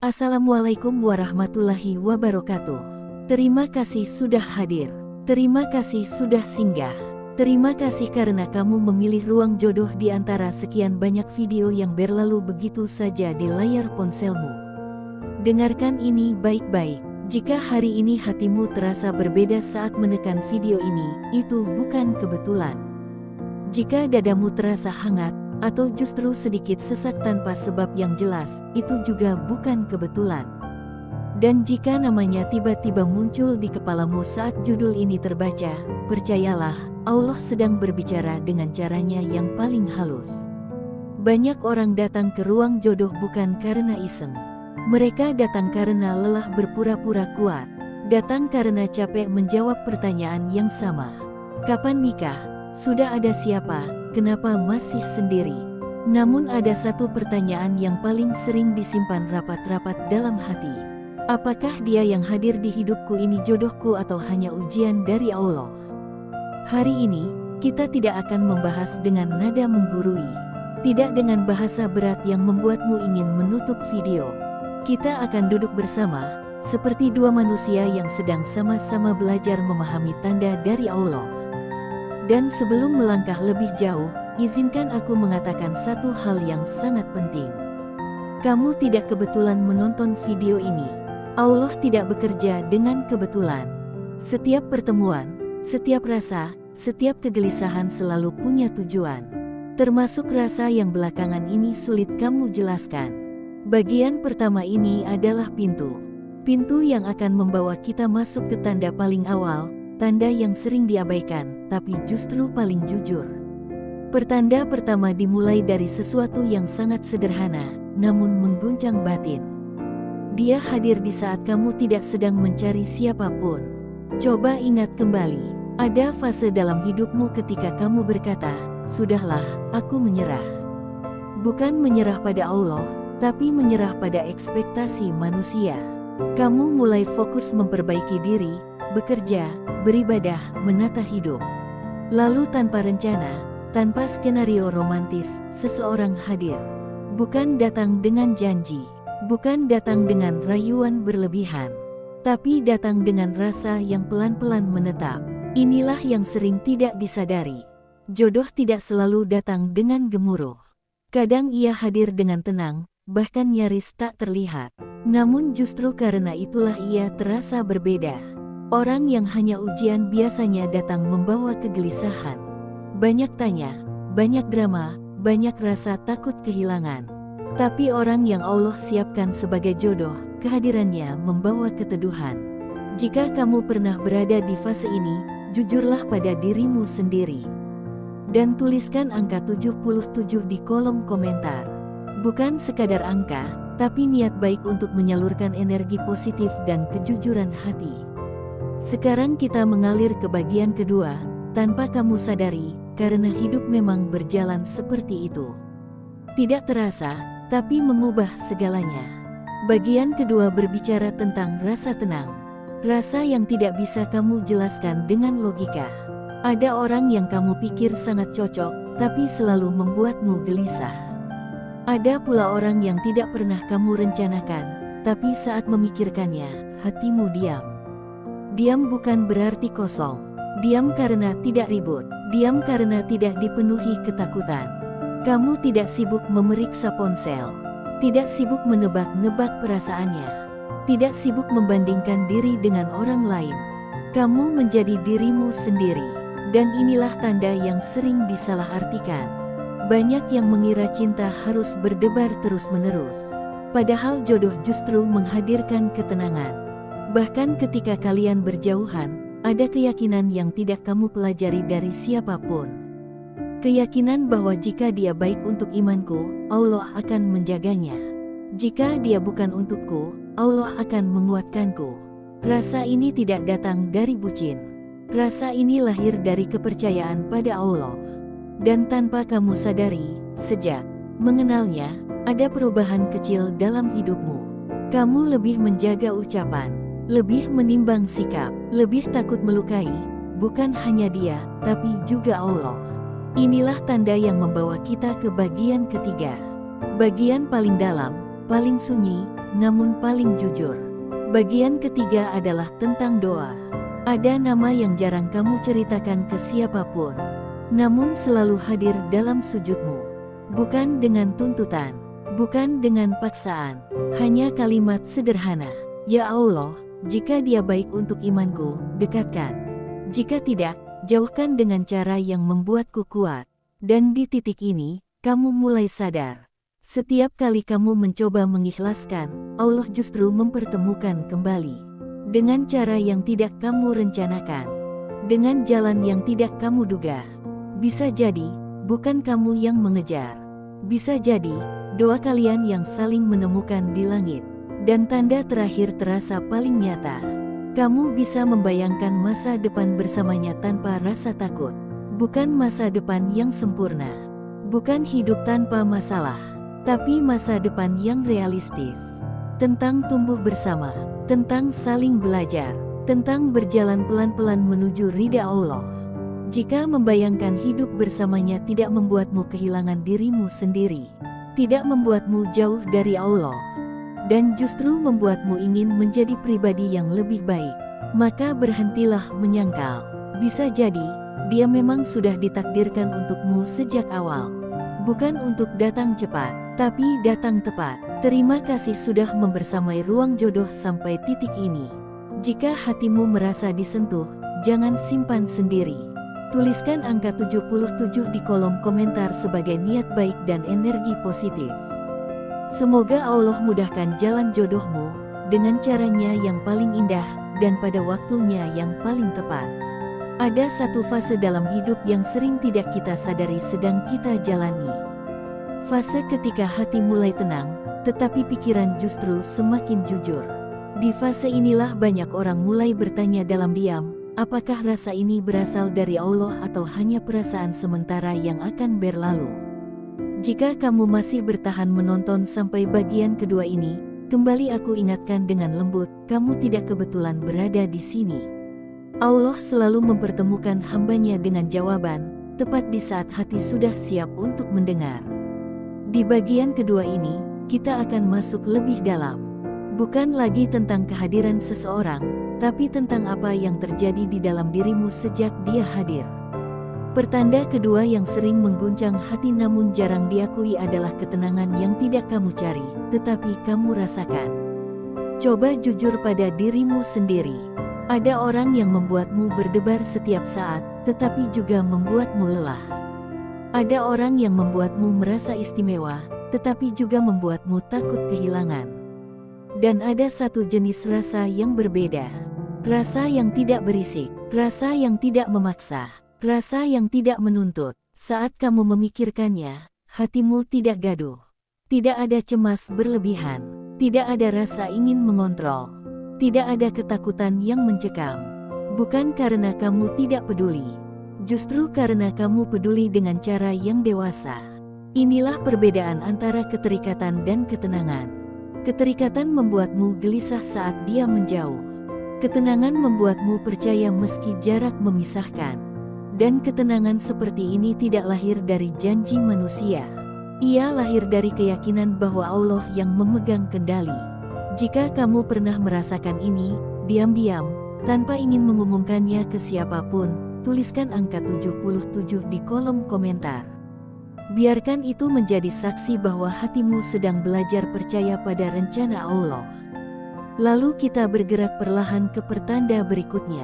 Assalamualaikum warahmatullahi wabarakatuh. Terima kasih sudah hadir. Terima kasih sudah singgah. Terima kasih karena kamu memilih ruang jodoh di antara sekian banyak video yang berlalu begitu saja di layar ponselmu. Dengarkan ini baik-baik. Jika hari ini hatimu terasa berbeda saat menekan video ini, itu bukan kebetulan. Jika dadamu terasa hangat, atau justru sedikit sesak tanpa sebab yang jelas, itu juga bukan kebetulan. Dan jika namanya tiba-tiba muncul di kepalamu saat judul ini terbaca, percayalah, Allah sedang berbicara dengan caranya yang paling halus. Banyak orang datang ke ruang jodoh bukan karena iseng. Mereka datang karena lelah berpura-pura kuat. Datang karena capek menjawab pertanyaan yang sama. Kapan nikah? Sudah ada siapa? Kenapa masih sendiri? Namun ada satu pertanyaan yang paling sering disimpan rapat-rapat dalam hati. Apakah dia yang hadir di hidupku ini jodohku atau hanya ujian dari Allah? Hari ini, kita tidak akan membahas dengan nada menggurui. Tidak dengan bahasa berat yang membuatmu ingin menutup video. Kita akan duduk bersama, seperti dua manusia yang sedang sama-sama belajar memahami tanda dari Allah. Dan sebelum melangkah lebih jauh, izinkan aku mengatakan satu hal yang sangat penting. Kamu tidak kebetulan menonton video ini. Allah tidak bekerja dengan kebetulan. Setiap pertemuan, setiap rasa, setiap kegelisahan selalu punya tujuan. Termasuk rasa yang belakangan ini sulit kamu jelaskan. Bagian pertama ini adalah pintu. Pintu yang akan membawa kita masuk ke tanda paling awal, tanda yang sering diabaikan, tapi justru paling jujur. Pertanda pertama dimulai dari sesuatu yang sangat sederhana, namun mengguncang batin. Dia hadir di saat kamu tidak sedang mencari siapapun. Coba ingat kembali, ada fase dalam hidupmu ketika kamu berkata, "Sudahlah, aku menyerah." Bukan menyerah pada Allah, tapi menyerah pada ekspektasi manusia. Kamu mulai fokus memperbaiki diri, bekerja, beribadah, menata hidup. Lalu tanpa rencana, tanpa skenario romantis, seseorang hadir. Bukan datang dengan janji, bukan datang dengan rayuan berlebihan, tapi datang dengan rasa yang pelan-pelan menetap. Inilah yang sering tidak disadari. Jodoh tidak selalu datang dengan gemuruh. Kadang ia hadir dengan tenang, bahkan nyaris tak terlihat. Namun justru karena itulah ia terasa berbeda. Orang yang hanya ujian biasanya datang membawa kegelisahan. Banyak tanya, banyak drama, banyak rasa takut kehilangan. Tapi orang yang Allah siapkan sebagai jodoh, kehadirannya membawa keteduhan. Jika kamu pernah berada di fase ini, jujurlah pada dirimu sendiri. Dan tuliskan angka 77 di kolom komentar. Bukan sekadar angka, tapi niat baik untuk menyalurkan energi positif dan kejujuran hati. Sekarang kita mengalir ke bagian kedua, tanpa kamu sadari, karena hidup memang berjalan seperti itu. Tidak terasa, tapi mengubah segalanya. Bagian kedua berbicara tentang rasa tenang. Rasa yang tidak bisa kamu jelaskan dengan logika. Ada orang yang kamu pikir sangat cocok, tapi selalu membuatmu gelisah. Ada pula orang yang tidak pernah kamu rencanakan, tapi saat memikirkannya, hatimu diam. Diam bukan berarti kosong. Diam karena tidak ribut. Diam karena tidak dipenuhi ketakutan. Kamu tidak sibuk memeriksa ponsel. Tidak sibuk menebak-nebak perasaannya. Tidak sibuk membandingkan diri dengan orang lain. Kamu menjadi dirimu sendiri. Dan inilah tanda yang sering disalahartikan. Banyak yang mengira cinta harus berdebar terus-menerus. Padahal jodoh justru menghadirkan ketenangan. Bahkan ketika kalian berjauhan, ada keyakinan yang tidak kamu pelajari dari siapapun. Keyakinan bahwa jika dia baik untuk imanku, Allah akan menjaganya. Jika dia bukan untukku, Allah akan menguatkanku. Rasa ini tidak datang dari bucin. Rasa ini lahir dari kepercayaan pada Allah. Dan tanpa kamu sadari, sejak mengenalnya, ada perubahan kecil dalam hidupmu. Kamu lebih menjaga ucapan. Lebih menimbang sikap, lebih takut melukai, bukan hanya dia, tapi juga Allah. Inilah tanda yang membawa kita ke bagian ketiga. Bagian paling dalam, paling sunyi, namun paling jujur. Bagian ketiga adalah tentang doa. Ada nama yang jarang kamu ceritakan ke siapapun, namun selalu hadir dalam sujudmu. Bukan dengan tuntutan, bukan dengan paksaan, hanya kalimat sederhana. Ya Allah, jika dia baik untuk imanku, dekatkan. Jika tidak, jauhkan dengan cara yang membuatku kuat. Dan di titik ini, kamu mulai sadar. Setiap kali kamu mencoba mengikhlaskan, Allah justru mempertemukan kembali. Dengan cara yang tidak kamu rencanakan. Dengan jalan yang tidak kamu duga. Bisa jadi, bukan kamu yang mengejar. Bisa jadi, doa kalian yang saling menemukan di langit. Dan tanda terakhir terasa paling nyata. Kamu bisa membayangkan masa depan bersamanya tanpa rasa takut. Bukan masa depan yang sempurna. Bukan hidup tanpa masalah. Tapi masa depan yang realistis. Tentang tumbuh bersama. Tentang saling belajar. Tentang berjalan pelan-pelan menuju ridha Allah. Jika membayangkan hidup bersamanya tidak membuatmu kehilangan dirimu sendiri. Tidak membuatmu jauh dari Allah. Dan justru membuatmu ingin menjadi pribadi yang lebih baik. Maka berhentilah menyangkal. Bisa jadi, dia memang sudah ditakdirkan untukmu sejak awal. Bukan untuk datang cepat, tapi datang tepat. Terima kasih sudah membersamai ruang jodoh sampai titik ini. Jika hatimu merasa disentuh, jangan simpan sendiri. Tuliskan angka 77 di kolom komentar sebagai niat baik dan energi positif. Semoga Allah mudahkan jalan jodohmu, dengan caranya yang paling indah, dan pada waktunya yang paling tepat. Ada satu fase dalam hidup yang sering tidak kita sadari sedang kita jalani. Fase ketika hati mulai tenang, tetapi pikiran justru semakin jujur. Di fase inilah banyak orang mulai bertanya dalam diam, apakah rasa ini berasal dari Allah atau hanya perasaan sementara yang akan berlalu? Jika kamu masih bertahan menonton sampai bagian kedua ini, kembali aku ingatkan dengan lembut, kamu tidak kebetulan berada di sini. Allah selalu mempertemukan hambanya dengan jawaban, tepat di saat hati sudah siap untuk mendengar. Di bagian kedua ini, kita akan masuk lebih dalam. Bukan lagi tentang kehadiran seseorang, tapi tentang apa yang terjadi di dalam dirimu sejak dia hadir. Pertanda kedua yang sering mengguncang hati namun jarang diakui adalah ketenangan yang tidak kamu cari, tetapi kamu rasakan. Coba jujur pada dirimu sendiri. Ada orang yang membuatmu berdebar setiap saat, tetapi juga membuatmu lelah. Ada orang yang membuatmu merasa istimewa, tetapi juga membuatmu takut kehilangan. Dan ada satu jenis rasa yang berbeda. Rasa yang tidak berisik, rasa yang tidak memaksa, rasa yang tidak menuntut. Saat kamu memikirkannya, hatimu tidak gaduh. Tidak ada cemas berlebihan, tidak ada rasa ingin mengontrol. Tidak ada ketakutan yang mencekam. Bukan karena kamu tidak peduli. Justru karena kamu peduli dengan cara yang dewasa. Inilah perbedaan antara keterikatan dan ketenangan. Keterikatan membuatmu gelisah saat dia menjauh. Ketenangan membuatmu percaya meski jarak memisahkan. Dan ketenangan seperti ini tidak lahir dari janji manusia. Ia lahir dari keyakinan bahwa Allah yang memegang kendali. Jika kamu pernah merasakan ini, diam-diam, tanpa ingin mengumumkannya ke siapapun, tuliskan angka 77 di kolom komentar. Biarkan itu menjadi saksi bahwa hatimu sedang belajar percaya pada rencana Allah. Lalu kita bergerak perlahan ke pertanda berikutnya.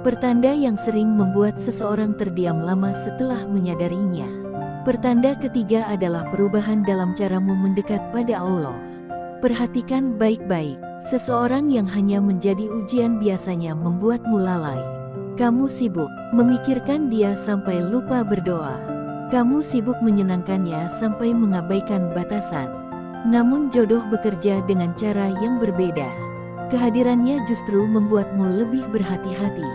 Pertanda yang sering membuat seseorang terdiam lama setelah menyadarinya. Pertanda ketiga adalah perubahan dalam caramu mendekat pada Allah. Perhatikan baik-baik, seseorang yang hanya menjadi ujian biasanya membuatmu lalai. Kamu sibuk memikirkan dia sampai lupa berdoa. Kamu sibuk menyenangkannya sampai mengabaikan batasan. Namun jodoh bekerja dengan cara yang berbeda. Kehadirannya justru membuatmu lebih berhati-hati,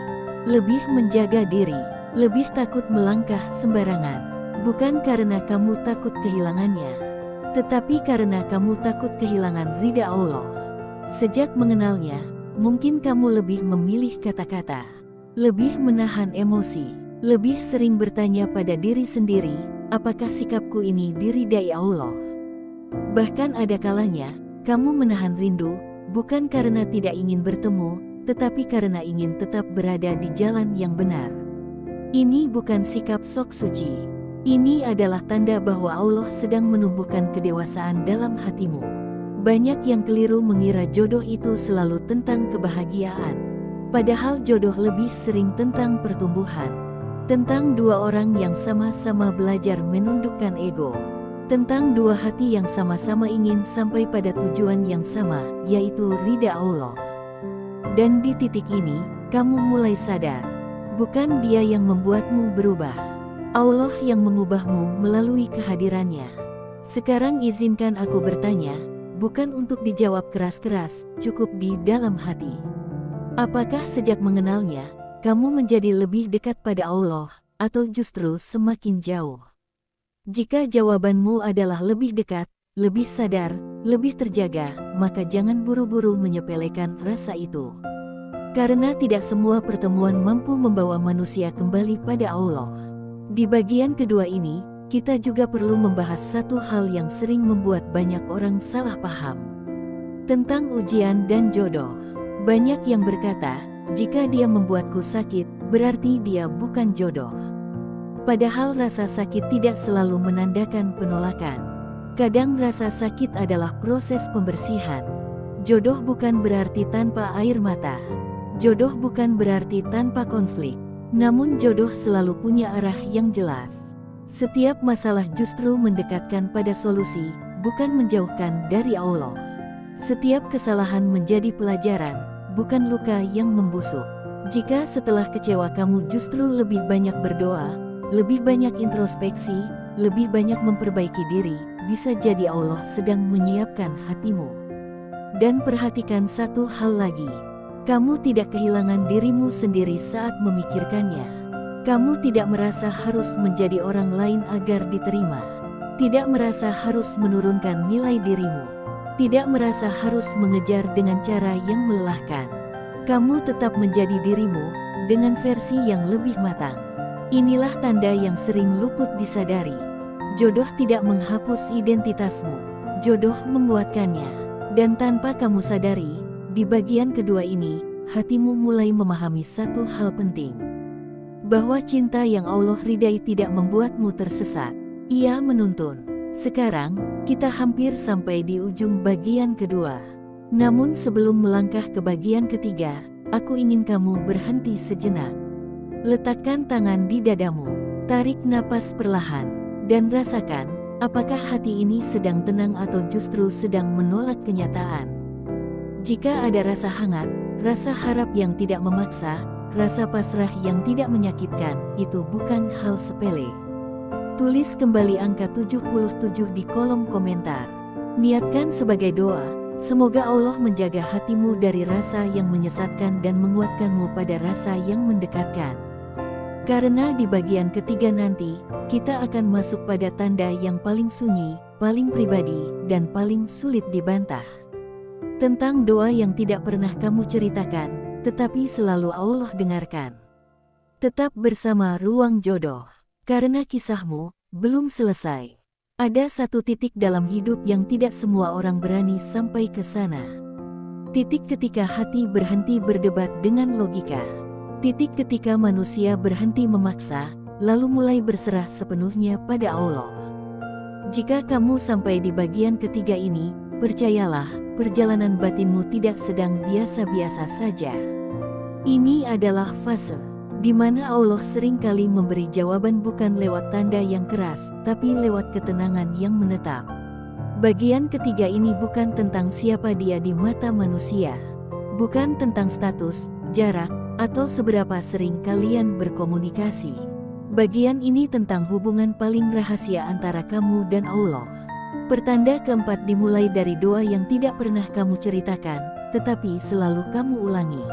lebih menjaga diri, lebih takut melangkah sembarangan. Bukan karena kamu takut kehilangannya, tetapi karena kamu takut kehilangan ridha Allah. Sejak mengenalnya, mungkin kamu lebih memilih kata-kata, lebih menahan emosi, lebih sering bertanya pada diri sendiri, apakah sikapku ini diridai Allah? Bahkan ada kalanya, Kamu menahan rindu, bukan karena tidak ingin bertemu, tetapi karena ingin tetap berada di jalan yang benar. Ini bukan sikap sok suci. Ini adalah tanda bahwa Allah sedang menumbuhkan kedewasaan dalam hatimu. Banyak yang keliru mengira jodoh itu selalu tentang kebahagiaan. Padahal jodoh lebih sering tentang pertumbuhan. Tentang dua orang yang sama-sama belajar menundukkan ego. Tentang dua hati yang sama-sama ingin sampai pada tujuan yang sama, yaitu ridha Allah. Dan di titik ini, kamu mulai sadar. Bukan Dia yang membuatmu berubah. Allah yang mengubahmu melalui kehadirannya. Sekarang izinkan aku bertanya, bukan untuk dijawab keras-keras, cukup di dalam hati. Apakah sejak mengenalnya, kamu menjadi lebih dekat pada Allah, atau justru semakin jauh? Jika jawabanmu adalah lebih dekat, lebih sadar, lebih terjaga, maka jangan buru-buru menyepelekan rasa itu. Karena tidak semua pertemuan mampu membawa manusia kembali pada Allah. Di bagian kedua ini, kita juga perlu membahas satu hal yang sering membuat banyak orang salah paham. Tentang ujian dan jodoh. Banyak yang berkata, jika dia membuatku sakit, berarti dia bukan jodoh. Padahal rasa sakit tidak selalu menandakan penolakan. Kadang rasa sakit adalah proses pembersihan. Jodoh bukan berarti tanpa air mata. Jodoh bukan berarti tanpa konflik. Namun jodoh selalu punya arah yang jelas. Setiap masalah justru mendekatkan pada solusi, bukan menjauhkan dari Allah. Setiap kesalahan menjadi pelajaran, bukan luka yang membusuk. Jika setelah kecewa kamu justru lebih banyak berdoa, lebih banyak introspeksi, lebih banyak memperbaiki diri, bisa jadi Allah sedang menyiapkan hatimu. Dan perhatikan satu hal lagi. Kamu tidak kehilangan dirimu sendiri saat memikirkannya. Kamu tidak merasa harus menjadi orang lain agar diterima. Tidak merasa harus menurunkan nilai dirimu. Tidak merasa harus mengejar dengan cara yang melelahkan. Kamu tetap menjadi dirimu, dengan versi yang lebih matang. Inilah tanda yang sering luput disadari. Jodoh tidak menghapus identitasmu. Jodoh menguatkannya. Dan tanpa kamu sadari, di bagian kedua ini, hatimu mulai memahami satu hal penting. Bahwa cinta yang Allah ridai tidak membuatmu tersesat. Ia menuntun. Sekarang, kita hampir sampai di ujung bagian kedua. Namun sebelum melangkah ke bagian ketiga, aku ingin kamu berhenti sejenak. Letakkan tangan di dadamu, tarik napas perlahan, dan rasakan, apakah hati ini sedang tenang atau justru sedang menolak kenyataan. Jika ada rasa hangat, rasa harap yang tidak memaksa, rasa pasrah yang tidak menyakitkan, itu bukan hal sepele. Tulis kembali angka 77 di kolom komentar. Niatkan sebagai doa, semoga Allah menjaga hatimu dari rasa yang menyesatkan dan menguatkanmu pada rasa yang mendekatkan. Karena di bagian ketiga nanti, kita akan masuk pada tanda yang paling sunyi, paling pribadi, dan paling sulit dibantah. Tentang doa yang tidak pernah kamu ceritakan, tetapi selalu Allah dengarkan. Tetap bersama Ruang Jodoh, karena kisahmu belum selesai. Ada satu titik dalam hidup yang tidak semua orang berani sampai ke sana. Titik ketika hati berhenti berdebat dengan logika. Titik ketika manusia berhenti memaksa, lalu mulai berserah sepenuhnya pada Allah. Jika kamu sampai di bagian ketiga ini, percayalah, perjalanan batinmu tidak sedang biasa-biasa saja. Ini adalah fase di mana Allah seringkali memberi jawaban bukan lewat tanda yang keras, tapi lewat ketenangan yang menetap. Bagian ketiga ini bukan tentang siapa dia di mata manusia. Bukan tentang status, jarak, atau seberapa sering kalian berkomunikasi. Bagian ini tentang hubungan paling rahasia antara kamu dan Allah. Pertanda keempat dimulai dari doa yang tidak pernah kamu ceritakan, tetapi selalu kamu ulangi.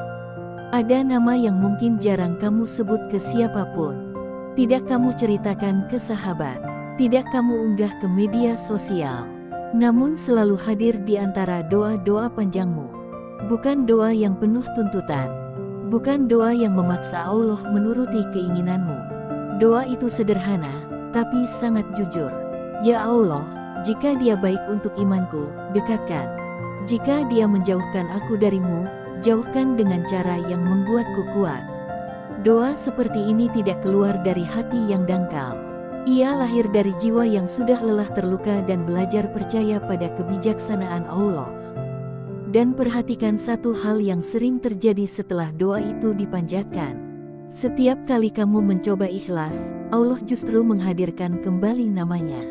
Ada nama yang mungkin jarang kamu sebut ke siapapun. Tidak kamu ceritakan ke sahabat. Tidak kamu unggah ke media sosial. Namun selalu hadir di antara doa-doa panjangmu. Bukan doa yang penuh tuntutan. Bukan doa yang memaksa Allah menuruti keinginanmu. Doa itu sederhana, tapi sangat jujur. Ya Allah, jika dia baik untuk imanku, dekatkan. Jika dia menjauhkan aku darimu, jauhkan dengan cara yang membuatku kuat. Doa seperti ini tidak keluar dari hati yang dangkal. Ia lahir dari jiwa yang sudah lelah terluka dan belajar percaya pada kebijaksanaan Allah. Dan perhatikan satu hal yang sering terjadi setelah doa itu dipanjatkan. Setiap kali kamu mencoba ikhlas, Allah justru menghadirkan kembali namanya.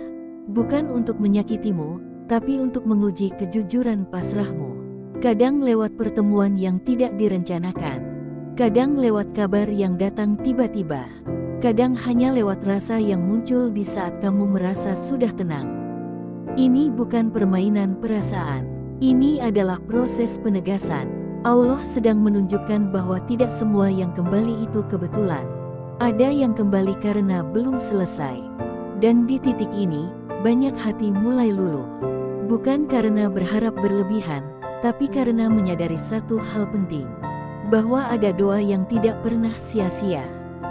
Bukan untuk menyakitimu, tapi untuk menguji kejujuran pasrahmu. Kadang lewat pertemuan yang tidak direncanakan. Kadang lewat kabar yang datang tiba-tiba. Kadang hanya lewat rasa yang muncul di saat kamu merasa sudah tenang. Ini bukan permainan perasaan. Ini adalah proses penegasan. Allah sedang menunjukkan bahwa tidak semua yang kembali itu kebetulan. Ada yang kembali karena belum selesai. Dan di titik ini, banyak hati mulai luluh. Bukan karena berharap berlebihan, tapi karena menyadari satu hal penting. Bahwa ada doa yang tidak pernah sia-sia.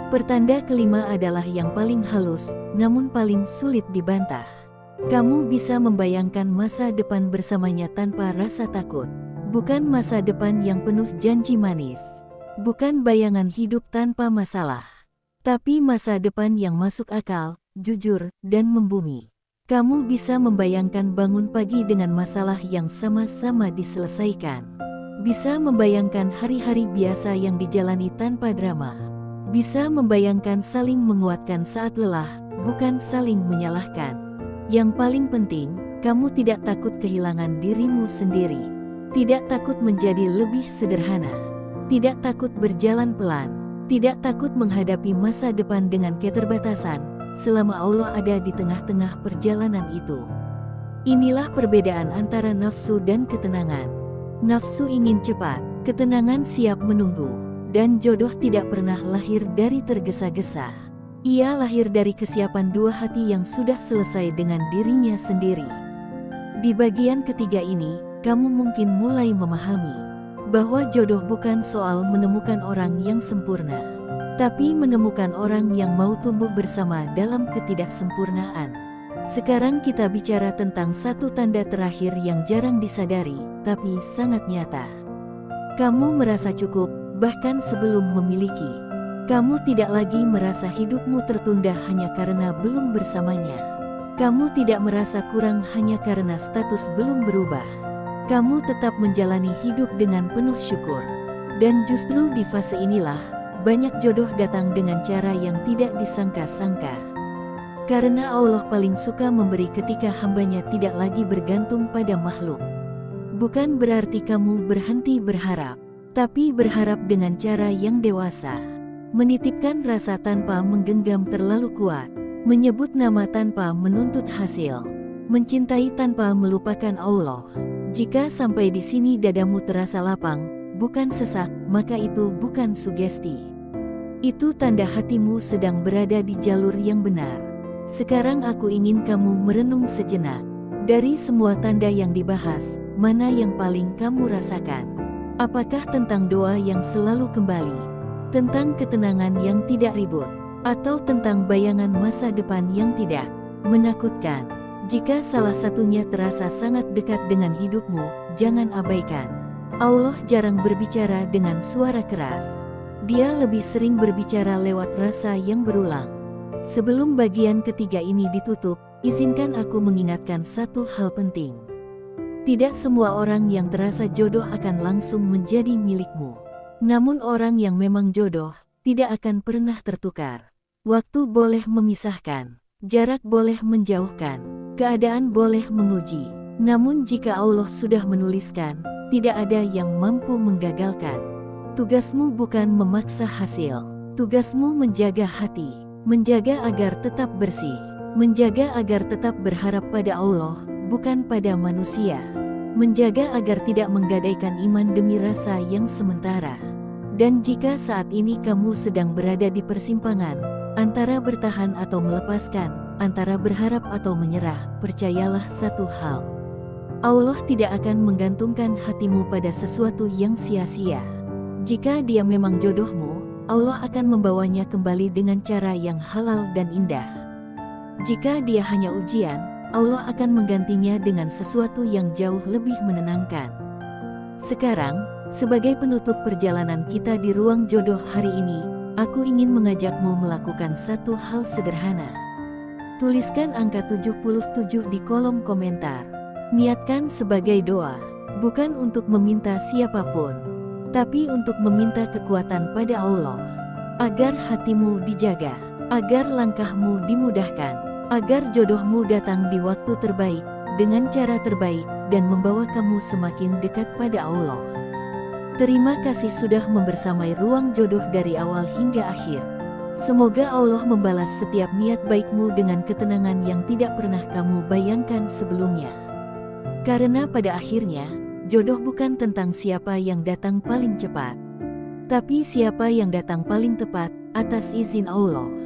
Pertanda kelima adalah yang paling halus, namun paling sulit dibantah. Kamu bisa membayangkan masa depan bersamanya tanpa rasa takut. Bukan masa depan yang penuh janji manis. Bukan bayangan hidup tanpa masalah. Tapi masa depan yang masuk akal, jujur, dan membumi. Kamu bisa membayangkan bangun pagi dengan masalah yang sama-sama diselesaikan. Bisa membayangkan hari-hari biasa yang dijalani tanpa drama. Bisa membayangkan saling menguatkan saat lelah, bukan saling menyalahkan. Yang paling penting, kamu tidak takut kehilangan dirimu sendiri. Tidak takut menjadi lebih sederhana. Tidak takut berjalan pelan. Tidak takut menghadapi masa depan dengan keterbatasan, selama Allah ada di tengah-tengah perjalanan itu. Inilah perbedaan antara nafsu dan ketenangan. Nafsu ingin cepat, ketenangan siap menunggu. Dan jodoh tidak pernah lahir dari tergesa-gesa. Ia lahir dari kesiapan dua hati yang sudah selesai dengan dirinya sendiri. Di bagian ketiga ini, kamu mungkin mulai memahami bahwa jodoh bukan soal menemukan orang yang sempurna, tapi menemukan orang yang mau tumbuh bersama dalam ketidaksempurnaan. Sekarang kita bicara tentang satu tanda terakhir yang jarang disadari, tapi sangat nyata. Kamu merasa cukup, bahkan sebelum memiliki. Kamu tidak lagi merasa hidupmu tertunda hanya karena belum bersamanya. Kamu tidak merasa kurang hanya karena status belum berubah. Kamu tetap menjalani hidup dengan penuh syukur. Dan justru di fase inilah, banyak jodoh datang dengan cara yang tidak disangka-sangka. Karena Allah paling suka memberi ketika hambanya tidak lagi bergantung pada makhluk. Bukan berarti kamu berhenti berharap, tapi berharap dengan cara yang dewasa. Menitipkan rasa tanpa menggenggam terlalu kuat. Menyebut nama tanpa menuntut hasil. Mencintai tanpa melupakan Allah. Jika sampai di sini dadamu terasa lapang, bukan sesak, maka itu bukan sugesti. Itu tanda hatimu sedang berada di jalur yang benar. Sekarang aku ingin kamu merenung sejenak. Dari semua tanda yang dibahas, mana yang paling kamu rasakan? Apakah tentang doa yang selalu kembali? Tentang ketenangan yang tidak ribut? Atau tentang bayangan masa depan yang tidak menakutkan? Jika salah satunya terasa sangat dekat dengan hidupmu, jangan abaikan. Allah jarang berbicara dengan suara keras. Dia lebih sering berbicara lewat rasa yang berulang. Sebelum bagian ketiga ini ditutup, izinkan aku mengingatkan satu hal penting. Tidak semua orang yang terasa jodoh akan langsung menjadi milikmu. Namun orang yang memang jodoh, tidak akan pernah tertukar. Waktu boleh memisahkan, jarak boleh menjauhkan, keadaan boleh menguji. Namun jika Allah sudah menuliskan, tidak ada yang mampu menggagalkan. Tugasmu bukan memaksa hasil. Tugasmu menjaga hati, menjaga agar tetap bersih, menjaga agar tetap berharap pada Allah, bukan pada manusia. Menjaga agar tidak menggadaikan iman demi rasa yang sementara. Dan jika saat ini kamu sedang berada di persimpangan, antara bertahan atau melepaskan, antara berharap atau menyerah, percayalah satu hal. Allah tidak akan menggantungkan hatimu pada sesuatu yang sia-sia. Jika dia memang jodohmu, Allah akan membawanya kembali dengan cara yang halal dan indah. Jika dia hanya ujian, Allah akan menggantinya dengan sesuatu yang jauh lebih menenangkan. Sekarang, sebagai penutup perjalanan kita di ruang jodoh hari ini, aku ingin mengajakmu melakukan satu hal sederhana. Tuliskan angka 77 di kolom komentar. Niatkan sebagai doa, bukan untuk meminta siapapun, tapi untuk meminta kekuatan pada Allah, agar hatimu dijaga, agar langkahmu dimudahkan, agar jodohmu datang di waktu terbaik, dengan cara terbaik, dan membawa kamu semakin dekat pada Allah. Terima kasih sudah membersamai ruang jodoh dari awal hingga akhir. Semoga Allah membalas setiap niat baikmu dengan ketenangan yang tidak pernah kamu bayangkan sebelumnya. Karena pada akhirnya, jodoh bukan tentang siapa yang datang paling cepat, tapi siapa yang datang paling tepat, atas izin Allah.